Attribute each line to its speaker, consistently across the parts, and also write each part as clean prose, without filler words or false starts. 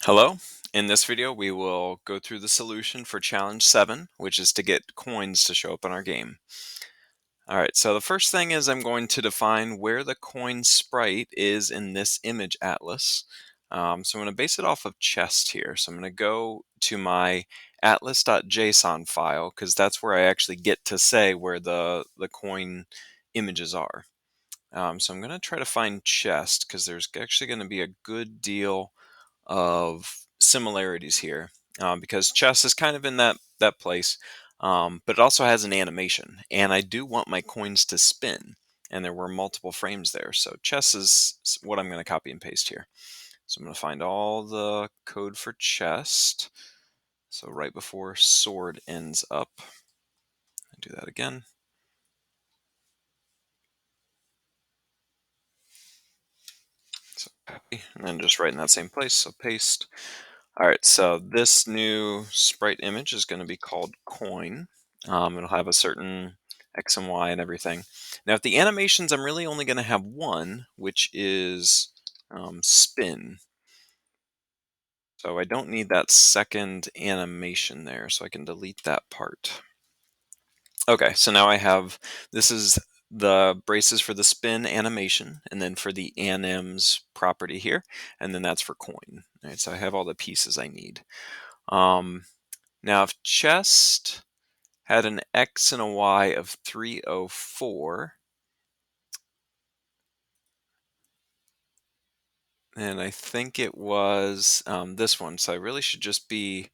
Speaker 1: Hello. In this video, we will go through the solution for challenge 7, which is to get coins to show up in our game. All right, so the first thing is I'm going to define where the coin sprite is in this image atlas. So I'm going to base it off of chest here. So I'm going to go to my atlas.json file because that's where I actually get to say where the coin images are. So I'm going to try to find chest because there's actually going to be a good deal of similarities here because chess is kind of in that place, but it also has an animation, and I do want my coins to spin, and there were multiple frames there. So chess is what I'm going to copy and paste here. So I'm going to find all the code for chest. So right before sword ends up, I do that again. So copy, and then just right in that same place. So paste. All right, so this new sprite image is going to be called coin. It'll have a certain X and Y and everything. Now, with the animations, I'm really only going to have one, which is spin. So I don't need that second animation there, so I can delete that part. Okay, so now I have, this is the braces for the spin animation, and then for the anims property here, and then that's for coin. All right, so I have all the pieces I need. Now, if chest had an X and a Y of 304, and I think it was this one, so I really should just be,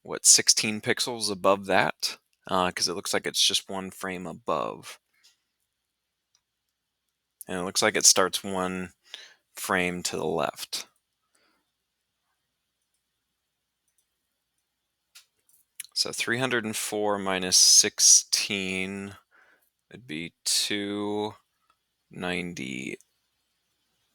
Speaker 1: what, 16 pixels above that? Because it looks like it's just one frame above. And it looks like it starts one frame to the left. So 304 minus 16 would be 290.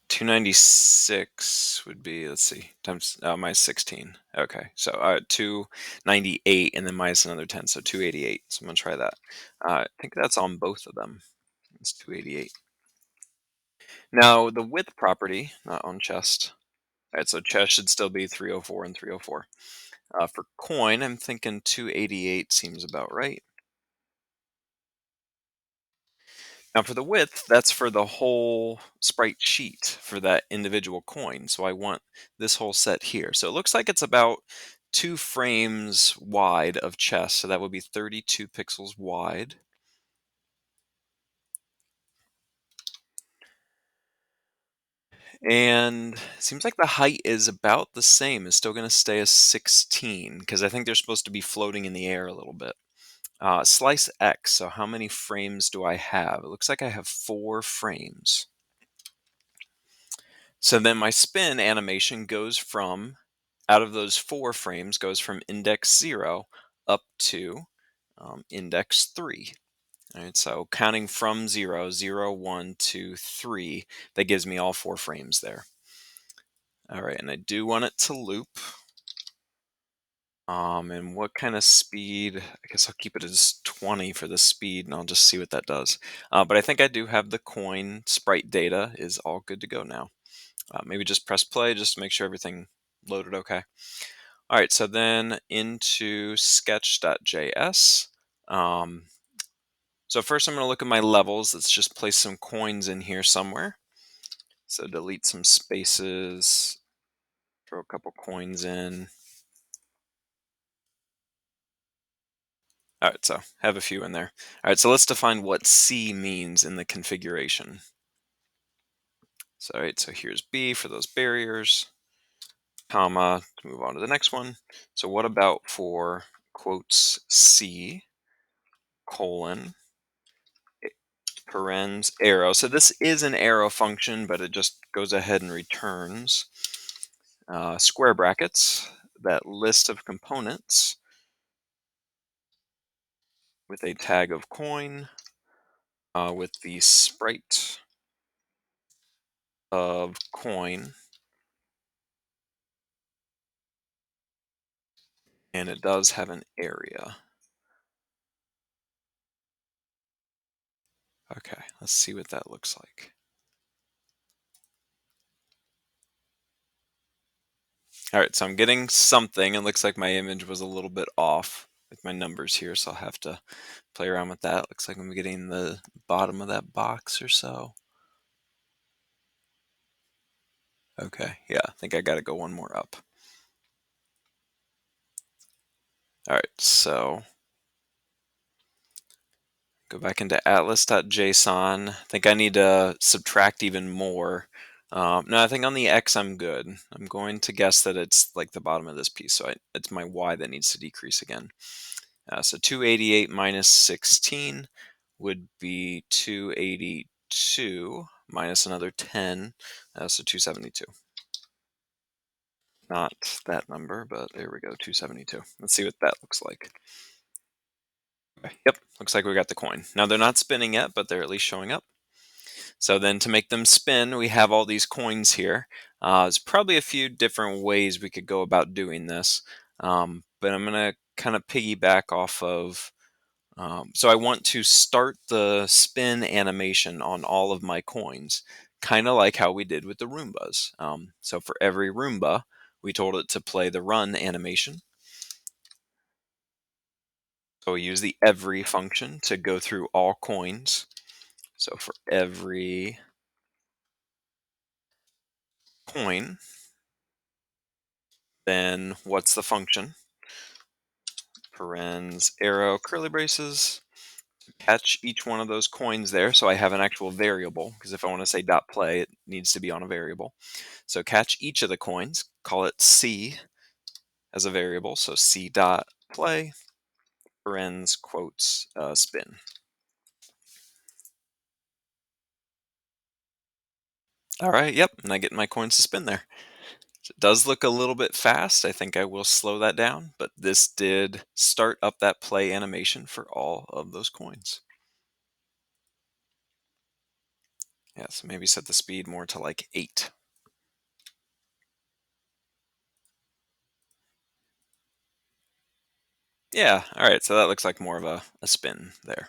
Speaker 1: 296 would be, let's see, times minus 16. Okay, so 298 and then minus another 10, so 288. So I'm going to try that. I think that's on both of them. It's 288. Now, the width property, not on chest. All right, so chest should still be 304 and 304. For coin, I'm thinking 288 seems about right. Now for the width, that's for the whole sprite sheet for that individual coin. So I want this whole set here. So it looks like it's about 2 frames wide of chest. So that would be 32 pixels wide. And it seems like the height is about the same. It's still going to stay as 16 because I think they're supposed to be floating in the air a little bit. Slice X. So how many frames do I have? It looks like I have 4 frames. So then my spin animation goes from, out of those 4 frames, goes from index 0 up to index 3. All right, so counting from 0, 0, 1, 2, 3, that gives me all 4 frames there. All right, and I do want it to loop. And what kind of speed? I guess I'll keep it as 20 for the speed, and I'll just see what that does. But I think I do have the coin sprite data is all good to go now. Maybe just press play just to make sure everything loaded okay. All right, so then into sketch.js. So first I'm going to look at my levels. Let's just place some coins in here somewhere. So delete some spaces, throw a couple coins in. All right, so have a few in there. All right, so let's define what C means in the configuration. So, all right, so here's B for those barriers, comma, to move on to the next one. So what about for quotes C, colon, parens, arrow. So this is an arrow function, but it just goes ahead and returns square brackets, that list of components with a tag of coin, with the sprite of coin, and it does have an area. Okay, let's see what that looks like. All right, so I'm getting something. It looks like my image was a little bit off with my numbers here, so I'll have to play around with that. Looks like I'm getting the bottom of that box or so. Okay, yeah, I think I got to go one more up. All right, so go back into atlas.json. I think I need to subtract even more. No, I think on the X I'm good. I'm going to guess that it's like the bottom of this piece, so it's my Y that needs to decrease again. So 288 minus 16 would be 282 minus another 10, so 272. Not that number, but there we go, 272. Let's see what that looks like. Okay, yep, looks like we got the coin. Now they're not spinning yet, but they're at least showing up. So then to make them spin, we have all these coins here. There's probably a few different ways we could go about doing this, but I'm going to kind of piggyback off of so I want to start the spin animation on all of my coins, kind of like how we did with the Roombas. So for every Roomba, we told it to play the run animation. So we use the every function to go through all coins. So for every coin, then what's the function? Parens, arrow, curly braces, catch each one of those coins there. So I have an actual variable, because if I want to say dot play, it needs to be on a variable. So catch each of the coins, call it C as a variable. So C dot play, parens, quotes, spin. All right, yep, and I get my coins to spin there. So it does look a little bit fast. I think I will slow that down, but this did start up that play animation for all of those coins. Yeah, so maybe set the speed more to like 8. Yeah, all right, so that looks like more of a spin there.